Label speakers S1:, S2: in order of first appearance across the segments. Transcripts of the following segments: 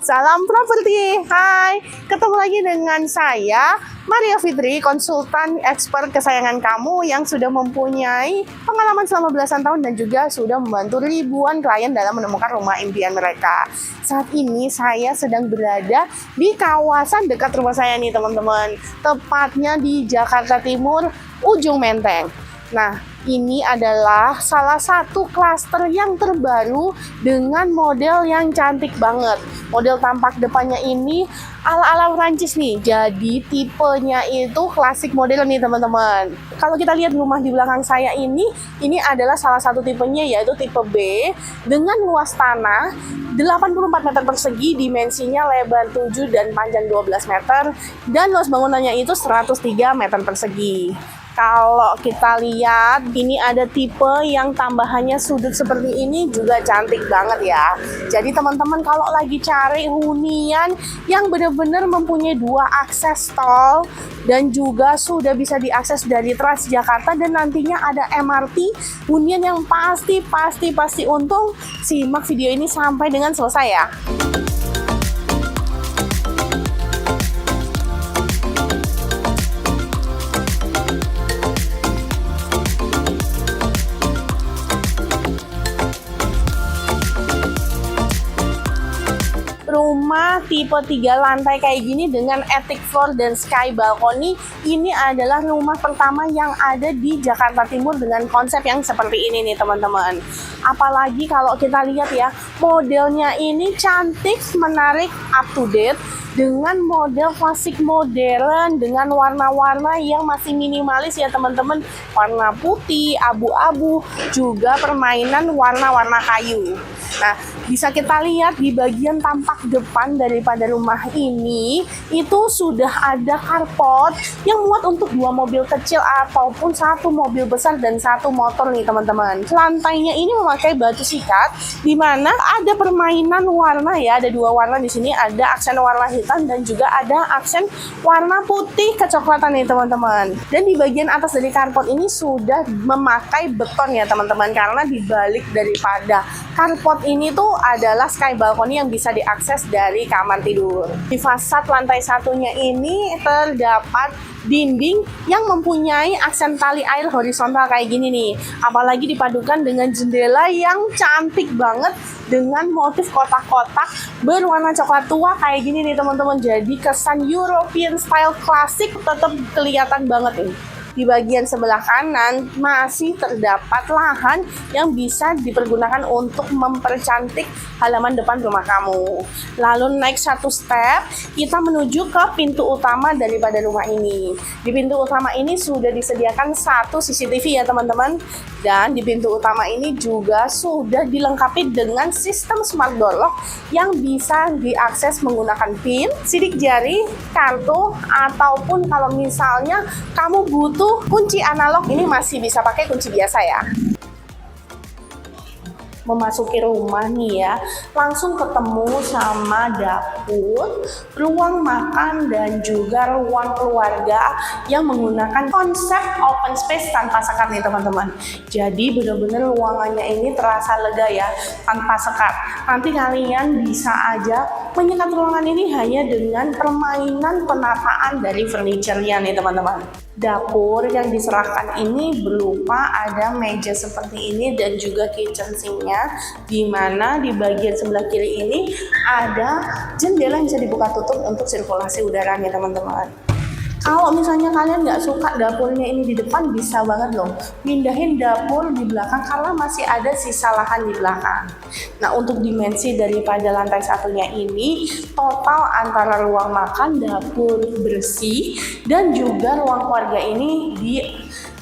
S1: Salam properti. Hai, ketemu lagi dengan saya Maria Fitri, konsultan expert kesayangan kamu yang sudah mempunyai pengalaman selama belasan tahun dan juga sudah membantu ribuan klien dalam menemukan rumah impian mereka. Saat ini saya sedang berada di kawasan dekat rumah saya nih teman-teman, tepatnya di Jakarta Timur, Ujung Menteng. Nah, ini adalah salah satu klaster yang terbaru dengan model yang cantik banget. Model tampak depannya ini ala-ala Prancis nih. Jadi tipenya itu klasik model nih teman-teman. Kalau kita lihat rumah di belakang saya ini adalah salah satu tipenya yaitu tipe B dengan luas tanah 84 meter persegi, dimensinya lebar 7 dan panjang 12 meter, dan luas bangunannya itu 103 meter persegi. Kalau kita lihat, ini ada tipe yang tambahannya sudut seperti ini juga cantik banget ya. Jadi teman-teman kalau lagi cari hunian yang benar-benar mempunyai 2 akses tol dan juga sudah bisa diakses dari Transjakarta dan nantinya ada MRT, hunian yang pasti untung, simak video ini sampai dengan selesai ya. Rumah tipe 3 lantai kayak gini dengan attic floor dan sky balcony, ini adalah rumah pertama yang ada di Jakarta Timur dengan konsep yang seperti ini nih teman-teman. Apalagi kalau kita lihat ya, modelnya ini cantik, menarik, up to date dengan model klasik modern dengan warna-warna yang masih minimalis ya teman-teman. Warna putih, abu-abu, juga permainan warna-warna kayu. Nah, bisa kita lihat di bagian tampak depan daripada rumah ini itu sudah ada carport yang muat untuk 2 mobil kecil ataupun 1 mobil besar dan 1 motor nih teman-teman. Lantainya ini memakai batu sikat di mana ada permainan warna ya, ada 2 warna di sini, ada aksen warna hitam dan juga ada aksen warna putih kecoklatan nih teman-teman. Dan di bagian atas dari carport ini sudah memakai beton ya teman-teman, karena dibalik daripada carport ini tuh adalah sky balcony yang bisa diakses dari kamar tidur. Di fasad lantai satunya ini terdapat dinding yang mempunyai aksen tali air horizontal kayak gini nih. Apalagi dipadukan dengan jendela yang cantik banget dengan motif kotak-kotak berwarna coklat tua kayak gini nih teman-teman. Jadi kesan European style klasik tetap kelihatan banget nih. Di bagian sebelah kanan masih terdapat lahan yang bisa dipergunakan untuk mempercantik halaman depan rumah kamu. Lalu naik 1 step, kita menuju ke pintu utama daripada rumah ini. Di pintu utama ini sudah disediakan 1 CCTV ya teman-teman. Dan di pintu utama ini juga sudah dilengkapi dengan sistem smart door lock yang bisa diakses menggunakan PIN, sidik jari, kartu, ataupun kalau misalnya kamu butuh kunci analog, ini masih bisa pakai kunci biasa ya. Memasuki rumah nih ya, langsung ketemu sama dapur, ruang makan dan juga ruang keluarga yang menggunakan konsep open space tanpa sekat nih teman-teman. Jadi benar-benar ruangannya ini terasa lega ya, tanpa sekat. Nanti kalian bisa aja menyekat ruangan ini hanya dengan permainan penataan dari furniture-nya nih teman-teman. Dapur yang diserahkan ini berupa ada meja seperti ini dan juga kitchen sink-nya, di mana di bagian sebelah kiri ini ada jendela yang bisa dibuka tutup untuk sirkulasi udara nih teman-teman. Kalau misalnya kalian nggak suka dapurnya ini di depan, bisa banget loh pindahin dapur di belakang karena masih ada sisa lahan di belakang. Nah, untuk dimensi daripada lantai satunya ini total antara ruang makan, dapur bersih dan juga ruang keluarga ini di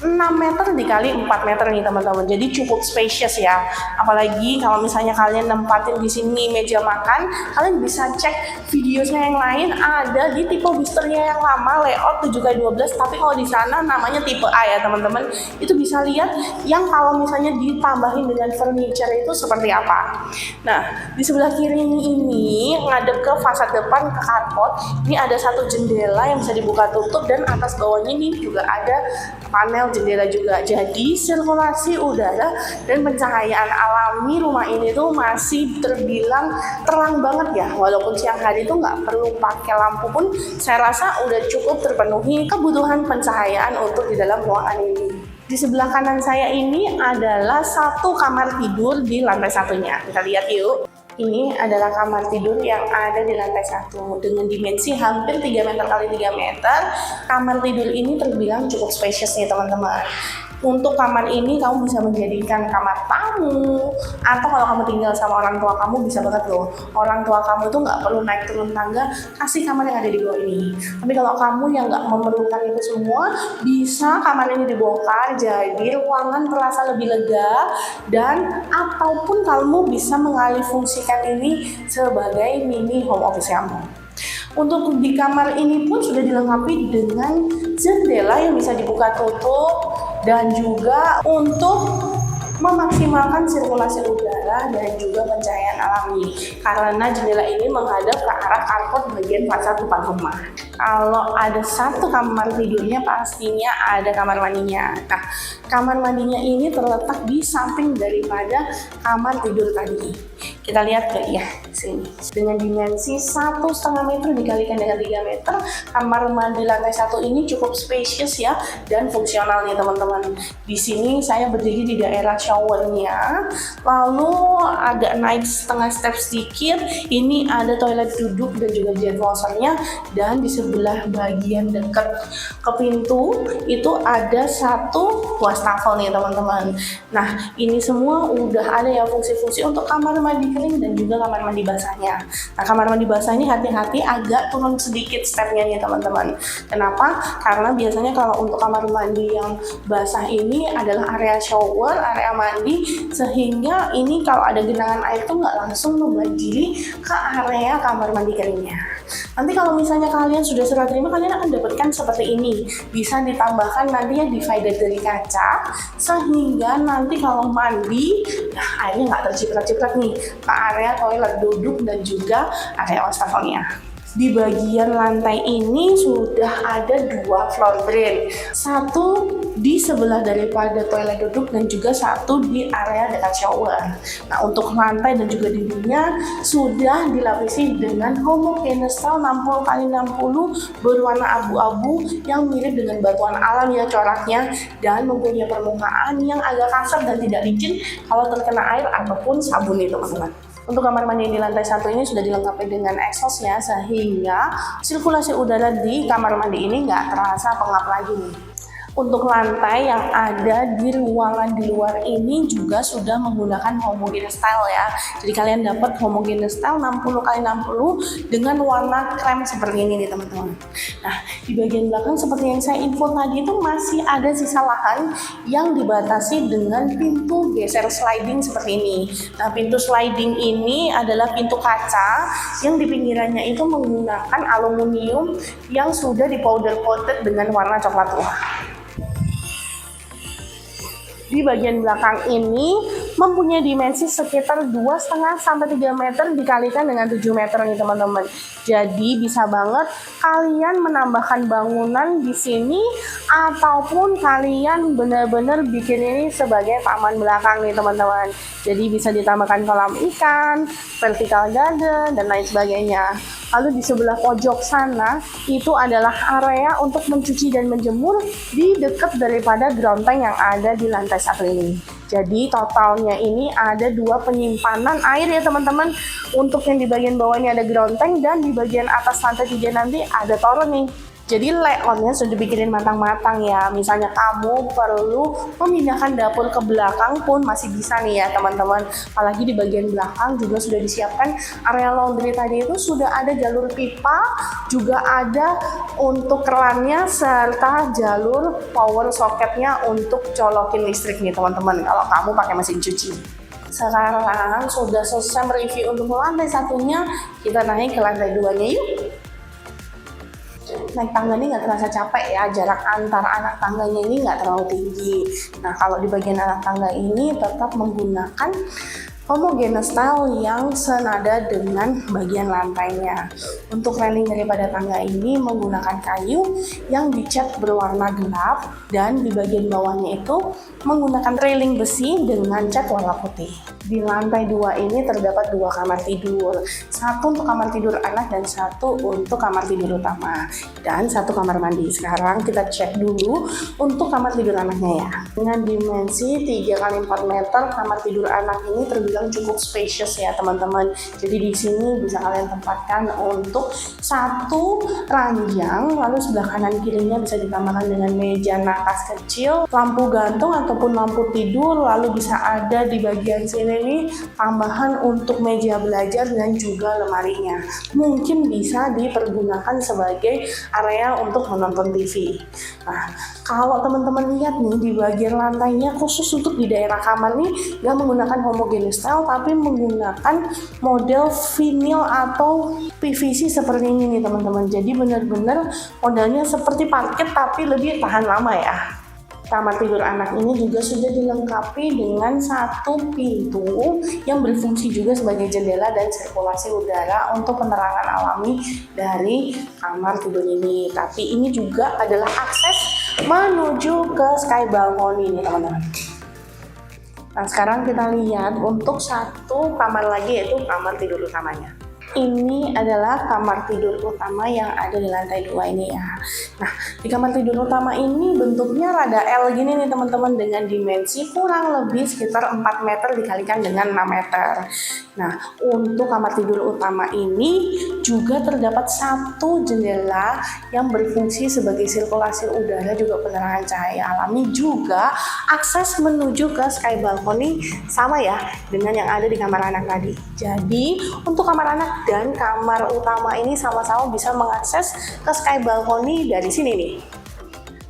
S1: 6 meter dikali 4 meter nih teman-teman. Jadi cukup spacious ya. Apalagi kalau misalnya kalian nempatin di sini meja makan, kalian bisa cek video saya yang lain ada di tipe boosternya yang lama layout 7x12, tapi kalau di sana namanya tipe A ya teman-teman. Itu bisa lihat yang kalau misalnya ditambahin dengan furniture itu seperti apa. Nah, di sebelah kiri ini ngadep ke fasad depan ke carport. Ini ada 1 jendela yang bisa dibuka tutup dan atas bawahnya ini juga ada panel jendela juga. Jadi sirkulasi udara dan pencahayaan alami rumah ini tuh masih terbilang terang banget ya. Walaupun siang hari itu nggak perlu pakai lampu pun, saya rasa udah cukup terpenuhi kebutuhan pencahayaan untuk di dalam ruangan ini. Di sebelah kanan saya ini adalah satu kamar tidur di lantai satunya. Kita lihat yuk. Ini adalah kamar tidur yang ada di lantai 1 dengan dimensi hampir 3 meter kali 3 meter. Kamar tidur ini terbilang cukup spacious nih teman-teman. Untuk kamar ini kamu bisa menjadikan kamar tamu, atau kalau kamu tinggal sama orang tua kamu bisa banget loh. Orang tua kamu tuh nggak perlu naik turun tangga, kasih kamar yang ada di bawah ini. Tapi kalau kamu yang nggak memerlukan itu semua, bisa kamar ini dibongkar jadi ruangan terasa lebih lega, dan ataupun kamu bisa mengalih fungsikan ini sebagai mini home office kamu. Untuk di kamar ini pun sudah dilengkapi dengan jendela yang bisa dibuka tutup, dan juga untuk memaksimalkan sirkulasi udara dan juga pencahayaan alami, karena jendela ini menghadap ke arah carport bagian fasad depan rumah. Kalau ada satu kamar tidurnya, pastinya ada kamar mandinya. Nah, kamar mandinya ini terletak di samping daripada kamar tidur tadi. Kita lihat ke ya sini. Dengan dimensi 1,5 meter dikalikan dengan 3 meter, kamar mandi lantai 1 ini cukup spacious ya dan fungsional nih teman-teman. Di sini saya berdiri di daerah showernya, lalu agak naik setengah step sedikit. Ini ada toilet duduk dan juga jet washernya, dan di sebelah bagian dekat ke pintu itu ada satu wastafel nih teman-teman. Nah, ini semua udah ada ya fungsi-fungsi untuk kamar mandi kering dan juga kamar mandi basahnya. Nah, kamar mandi basah ini hati-hati agak turun sedikit stepnya nih teman-teman. Kenapa? Karena biasanya kalau untuk kamar mandi yang basah ini adalah area shower, area mandi, sehingga ini kalau ada genangan air tuh nggak langsung membanjiri ke area kamar mandi keringnya. Nanti kalau misalnya kalian sudah serah terima, kalian akan dapatkan seperti ini. Bisa ditambahkan nantinya divider dari kaca, sehingga nanti kalau mandi, nah airnya nggak terciprat-ciprat nih ke area toilet duduk dan juga area wastafelnya. Di bagian lantai ini sudah ada 2 floor drain, satu di sebelah daripada toilet duduk dan juga satu di area dekat shower. Nah, untuk lantai dan juga dindingnya sudah dilapisi dengan homogeneous tile 60x60 berwarna abu-abu yang mirip dengan batuan alam ya coraknya, dan mempunyai permukaan yang agak kasar dan tidak licin kalau terkena air ataupun sabun nih teman-teman. Untuk kamar mandi di lantai 1 ini sudah dilengkapi dengan exhaust-nya, sehingga sirkulasi udara di kamar mandi ini nggak terasa pengap lagi nih. Untuk lantai yang ada di ruangan di luar ini juga sudah menggunakan homogeneous tile ya. Jadi kalian dapat homogeneous tile 60x60 dengan warna krem seperti ini nih teman-teman. Nah, di bagian belakang seperti yang saya info tadi itu masih ada sisa lahan yang dibatasi dengan pintu geser sliding seperti ini. Nah, pintu sliding ini adalah pintu kaca yang di pinggirannya itu menggunakan aluminium yang sudah di powder coated dengan warna coklat tua. Di bagian belakang ini mempunyai dimensi sekitar 2,5 sampai 3 meter dikalikan dengan 7 meter nih teman-teman. Jadi bisa banget kalian menambahkan bangunan di sini, ataupun kalian benar-benar bikin ini sebagai taman belakang nih teman-teman. Jadi bisa ditambahkan kolam ikan, vertical garden, dan lain sebagainya. Lalu di sebelah pojok sana itu adalah area untuk mencuci dan menjemur di dekat daripada ground tank yang ada di lantai 1 ini. Jadi totalnya ini ada 2 penyimpanan air ya teman-teman. Untuk yang di bagian bawah ini ada ground tank, dan di bagian atas lantai 3 nanti ada toilet nih. Jadi layoutnya sudah dipikirin matang-matang ya. Misalnya kamu perlu memindahkan dapur ke belakang pun masih bisa nih ya teman-teman. Apalagi di bagian belakang juga sudah disiapkan area laundry tadi, itu sudah ada jalur pipa, juga ada untuk kerannya, serta jalur power socketnya untuk colokin listrik nih teman-teman kalau kamu pakai mesin cuci. Sekarang sudah selesai mereview untuk lantai 1-nya, kita naik ke lantai 2-nya yuk. Naik tangga ini nggak terasa capek ya, jarak antar anak tangganya ini nggak terlalu tinggi. Nah, kalau di bagian anak tangga ini tetap menggunakan homogeneous style yang senada dengan bagian lantainya. Untuk railing daripada tangga ini menggunakan kayu yang dicat berwarna gelap, dan di bagian bawahnya itu menggunakan railing besi dengan cat warna putih. Di lantai 2 ini terdapat 2 kamar tidur, satu untuk kamar tidur anak dan satu untuk kamar tidur utama, dan 1 kamar mandi. Sekarang kita cek dulu untuk kamar tidur anaknya ya. Dengan dimensi 3 x 4 meter, kamar tidur anak ini terbilang cukup spacious ya teman-teman. Jadi di sini bisa kalian tempatkan untuk 1 ranjang, lalu sebelah kanan kirinya bisa ditambahkan dengan meja nakas kecil, lampu gantung ataupun lampu tidur, lalu bisa ada di bagian sini nih tambahan untuk meja belajar dan juga lemarinya. Mungkin bisa dipergunakan sebagai area untuk menonton TV. Nah, kalau teman-teman lihat nih di bagian lantainya khusus untuk di daerah kamar nih nggak menggunakan homogeneous style tapi menggunakan model vinyl atau PVC seperti ini nih teman-teman. Jadi benar-benar modelnya seperti parket tapi lebih tahan lama ya. Kamar tidur anak ini juga sudah dilengkapi dengan 1 pintu yang berfungsi juga sebagai jendela dan sirkulasi udara untuk penerangan alami dari kamar tidur ini. Tapi ini juga adalah akses menuju ke sky balcony nih teman-teman. Nah, sekarang kita lihat untuk 1 kamar lagi, yaitu kamar tidur utamanya. Ini adalah kamar tidur utama yang ada di lantai 2 ini ya. Nah, di kamar tidur utama ini bentuknya rada L gini nih teman-teman, dengan dimensi kurang lebih sekitar 4 meter dikalikan dengan 6 meter. Nah, untuk kamar tidur utama ini juga terdapat 1 jendela yang berfungsi sebagai sirkulasi udara, juga penerangan cahaya alami, juga akses menuju ke sky balcony sama ya dengan yang ada di kamar anak tadi. Jadi, untuk kamar anak dan kamar utama ini sama-sama bisa mengakses ke sky balcony dari sini nih.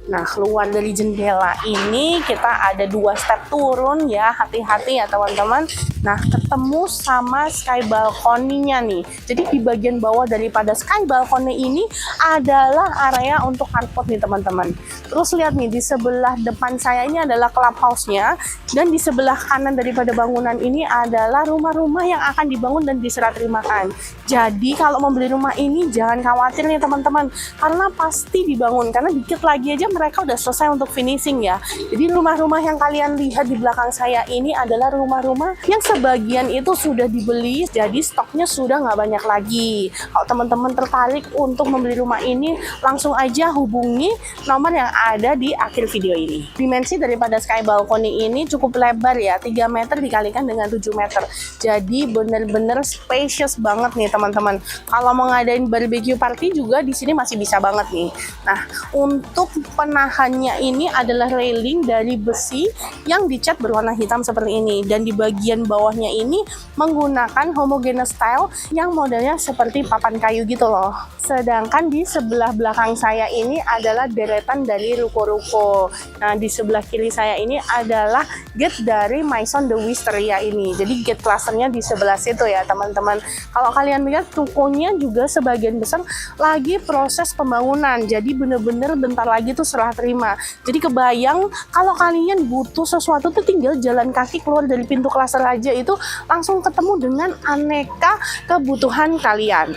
S1: Nah, keluar dari jendela ini kita ada 2 step turun ya, hati-hati ya teman-teman. Nah, ketemu sama sky balcony-nya nih. Jadi di bagian bawah daripada sky balcony ini adalah area untuk carport nih teman-teman. Terus lihat nih, di sebelah depan saya ini adalah clubhouse-nya, dan di sebelah kanan daripada bangunan ini adalah rumah-rumah yang akan dibangun dan diserah terimakan. Jadi kalau membeli rumah ini jangan khawatir nih teman-teman, karena pasti dibangun, karena dikit lagi aja mereka udah selesai untuk finishing ya. Jadi rumah-rumah yang kalian lihat di belakang saya ini adalah rumah-rumah yang sebagian itu sudah dibeli, jadi stoknya sudah nggak banyak lagi. Kalau teman-teman tertarik untuk membeli rumah ini, langsung aja hubungi nomor yang ada di akhir video ini. Dimensi daripada sky balcony ini cukup lebar ya, 3 meter dikalikan dengan 7 meter. Jadi bener-bener spacious banget nih teman-teman. Kalau mau ngadain barbecue party juga di sini masih bisa banget nih. Nah, untuk penahannya ini adalah railing dari besi yang dicat berwarna hitam seperti ini, dan di bagian bawahnya ini menggunakan homogeneous style yang modelnya seperti papan kayu gitu loh. Sedangkan di sebelah belakang saya ini adalah deretan dari ruko-ruko. Nah, di sebelah kiri saya ini adalah gate dari Maison de Wisteria ini. Jadi gate clusternya di sebelah situ ya teman-teman. Kalau kalian lihat rukonya juga sebagian besar lagi proses pembangunan. Jadi bener-bener bentar lagi tuh serah terima. Jadi kebayang kalau kalian butuh sesuatu tuh tinggal jalan kaki keluar dari pintu klaster aja itu langsung ketemu dengan aneka kebutuhan kalian.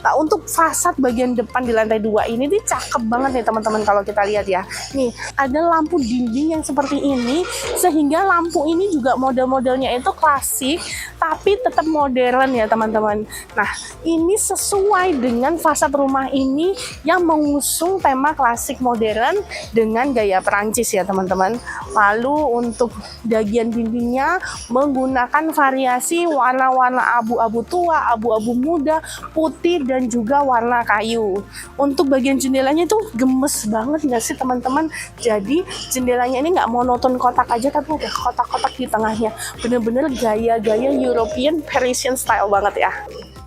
S1: Nah, untuk fasad bagian depan di lantai 2 ini nih cakep banget nih teman-teman kalau kita lihat ya. Nih, ada lampu dinding yang seperti ini, sehingga lampu ini juga model-modelnya itu klasik tapi tetap modern ya teman-teman. Nah, ini sesuai dengan fasad rumah ini yang mengusung tema klasik modern dengan gaya Perancis ya teman-teman. Lalu untuk bagian dindingnya menggunakan variasi warna-warna abu-abu tua, abu-abu muda, putih, dan juga warna kayu. Untuk bagian jendelanya itu gemes banget nggak sih teman-teman? Jadi jendelanya ini nggak monoton kotak aja, tapi udah kotak-kotak di tengahnya. Bener-bener gaya-gaya European Parisian style banget ya.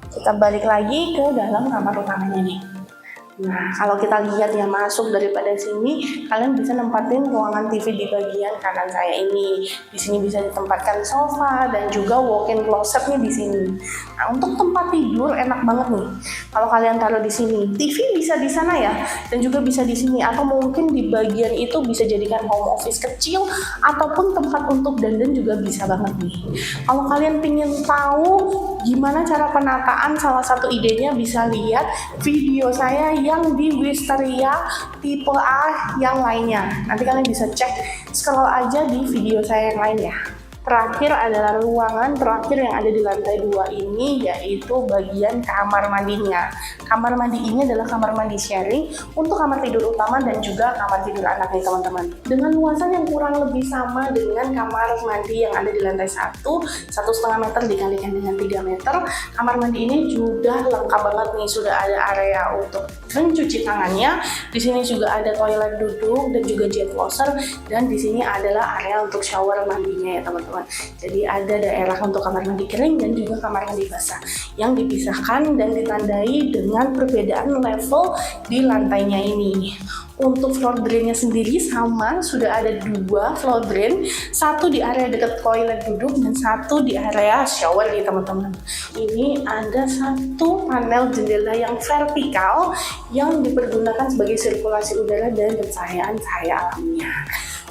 S1: Kita balik lagi ke dalam kamar utamanya nih. Nah, kalau kita lihat ya masuk daripada sini, kalian bisa nempatin ruangan TV di bagian kanan saya ini. Di sini bisa ditempatkan sofa dan juga walk-in closet nih di sini. Nah, untuk tempat tidur enak banget nih. Kalau kalian taruh di sini, TV bisa di sana ya, dan juga bisa di sini, atau mungkin di bagian itu bisa jadikan home office kecil ataupun tempat untuk dandan juga bisa banget nih. Kalau kalian ingin tahu gimana cara penataan, salah satu idenya bisa lihat video saya yang di Wisteria tipe A yang lainnya. Nanti kalian bisa cek, scroll aja di video saya yang lain ya. Terakhir adalah ruangan terakhir yang ada di lantai 2 ini, yaitu bagian kamar mandinya. Kamar mandi ini adalah kamar mandi sharing untuk kamar tidur utama dan juga kamar tidur anak nih teman-teman. Dengan luasan yang kurang lebih sama dengan kamar mandi yang ada di lantai 1,5 meter dikalikan dengan 3 meter. Kamar mandi ini sudah lengkap banget nih, sudah ada area untuk mencuci tangannya. Di sini juga ada toilet duduk dan juga jet washer, dan di sini adalah area untuk shower mandinya ya teman-teman. Jadi ada daerah untuk kamar mandi kering dan juga kamar mandi basah yang dipisahkan dan ditandai dengan perbedaan level di lantainya ini. Untuk floor drainnya sendiri sama, sudah ada 2 floor drain, satu di area dekat toilet duduk dan satu di area shower nih teman-teman. Ini ada satu panel jendela yang vertikal yang dipergunakan sebagai sirkulasi udara dan pencahayaan cahaya alamnya.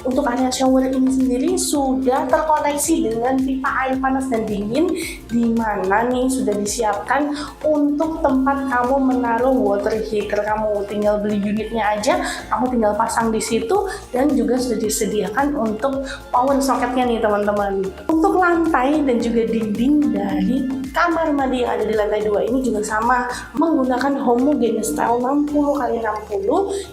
S1: Untuk area shower ini sendiri sudah terkoneksi dengan pipa air panas dan dingin, di mana nih sudah disiapkan untuk tempat kamu menaruh water heater kamu. Tinggal beli unitnya aja, kamu tinggal pasang di situ, dan juga sudah disediakan untuk power socketnya nih teman-teman. Untuk lantai dan juga dinding dari kamar mandi yang ada di lantai 2 ini juga sama, menggunakan homogeneous style 60x60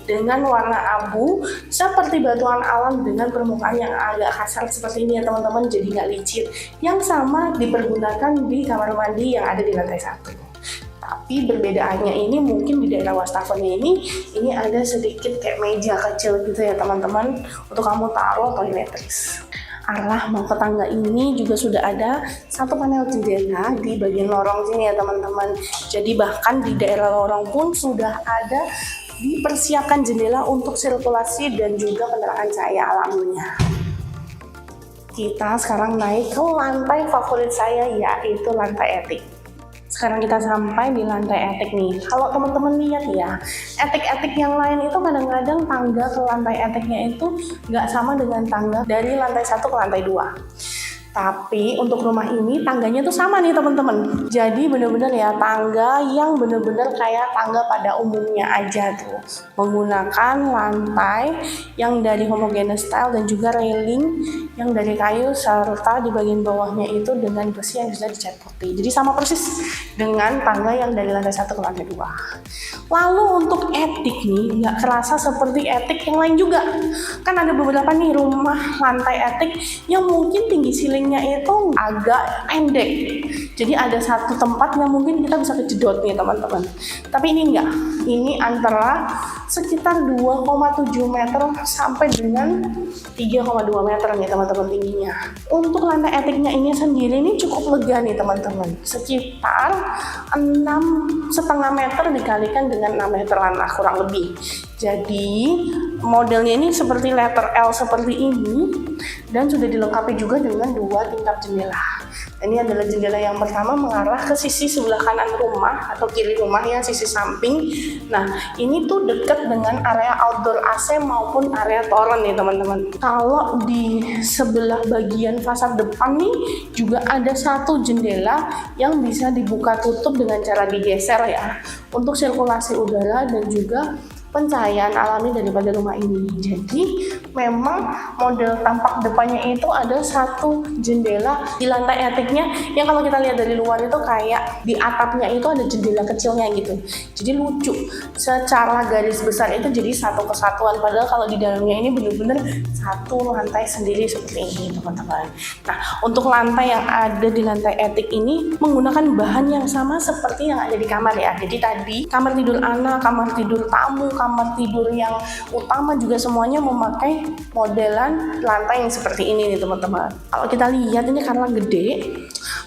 S1: dengan warna abu seperti batuan alam dengan permukaan yang agak kasar seperti ini ya teman-teman, jadi nggak licin. Yang sama dipergunakan di kamar mandi yang ada di lantai 1. Tapi perbedaannya ini mungkin di daerah wastafelnya ini ada sedikit kayak meja kecil gitu ya teman-teman, untuk kamu taruh toiletries. Arah mau ke tangga ini juga sudah ada satu panel jendela di bagian lorong sini ya teman-teman. Jadi bahkan di daerah lorong pun sudah ada dipersiapkan jendela untuk sirkulasi dan juga penerangan cahaya alamnya. Kita sekarang naik ke lantai favorit saya, yaitu lantai etik. Sekarang kita sampai di lantai etik nih. Kalau teman-teman lihat ya, etik-etik yang lain itu kadang-kadang tangga ke lantai etiknya itu nggak sama dengan tangga dari lantai 1 ke lantai 2. Tapi untuk rumah ini tangganya tuh sama nih teman-teman. Jadi bener-bener ya tangga yang bener-bener kayak tangga pada umumnya aja tuh. Menggunakan lantai yang dari homogeneous style dan juga railing yang dari kayu, serta di bagian bawahnya itu dengan besi yang sudah dicat putih. Jadi sama persis dengan tangga yang dari lantai 1 ke lantai 2. Lalu untuk etik nih, nggak kerasa seperti etik yang lain juga. Kan ada beberapa nih rumah lantai etik yang mungkin tinggi ceilingnya itu agak pendek. Jadi ada satu tempat yang mungkin kita bisa kejedot nih teman-teman. Tapi ini enggak. Ini antara sekitar 2,7 meter sampai dengan 3,2 meter nih teman-teman tingginya. Untuk lantai etiknya ini sendiri ini cukup lega nih teman-teman. Sekitar 6,5 meter dikalikan dengan 6 meteran lah kurang lebih. Jadi modelnya ini seperti letter L seperti ini, dan sudah dilengkapi juga dengan 2 tingkap jendela. Ini adalah jendela yang pertama mengarah ke sisi sebelah kanan rumah atau kiri rumah ya, sisi samping. Nah, ini tuh dekat dengan area outdoor AC maupun area toren nih teman-teman. Kalau di sebelah bagian fasad depan nih juga ada satu jendela yang bisa dibuka tutup dengan cara digeser ya, untuk sirkulasi udara dan juga pencahayaan alami daripada rumah ini. Jadi memang model tampak depannya itu ada satu jendela di lantai etiknya yang kalau kita lihat dari luar itu kayak di atapnya itu ada jendela kecilnya gitu. Jadi lucu. Secara garis besar itu jadi satu kesatuan, padahal kalau di dalamnya ini benar-benar satu lantai sendiri seperti ini teman-teman. Nah, untuk lantai yang ada di lantai etik ini menggunakan bahan yang sama seperti yang ada di kamar ya. Jadi tadi kamar tidur anak, kamar tidur tamu, kamar tidur yang utama juga semuanya memakai modelan lantai yang seperti ini nih teman-teman. Kalau kita lihat ini karena gede,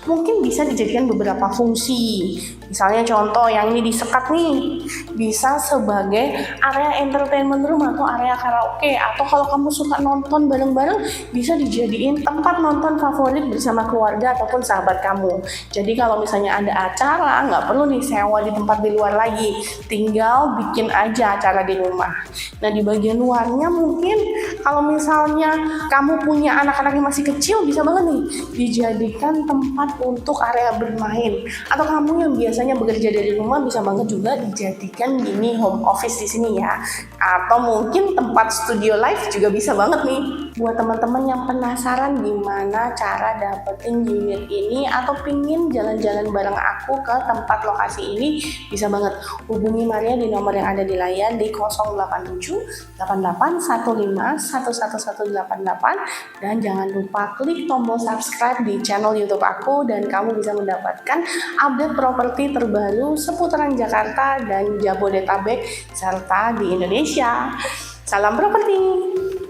S1: mungkin bisa dijadikan beberapa fungsi. Misalnya contoh yang ini disekat nih, bisa sebagai area entertainment room atau area karaoke, atau kalau kamu suka nonton bareng-bareng bisa dijadiin tempat nonton favorit bersama keluarga ataupun sahabat kamu. Jadi kalau misalnya ada acara, nggak perlu nih sewa di tempat di luar lagi, tinggal bikin aja acara di rumah. Nah di bagian luarnya mungkin kalau misalnya kamu punya anak-anak yang masih kecil, bisa banget nih dijadikan tempat untuk area bermain. Atau kamu yang biasanya bekerja dari rumah, bisa banget juga dijadikan mini home office di sini ya. Atau mungkin tempat studio live juga bisa banget nih. Buat teman-teman yang penasaran gimana cara dapetin unit ini atau pingin jalan-jalan bareng aku ke tempat lokasi ini, bisa banget hubungi Maria di nomor yang ada di layar di 087 8815 11188, dan jangan lupa klik tombol subscribe di channel YouTube aku dan kamu bisa mendapatkan update properti terbaru seputaran Jakarta dan Jabodetabek serta di Indonesia. Salam properti.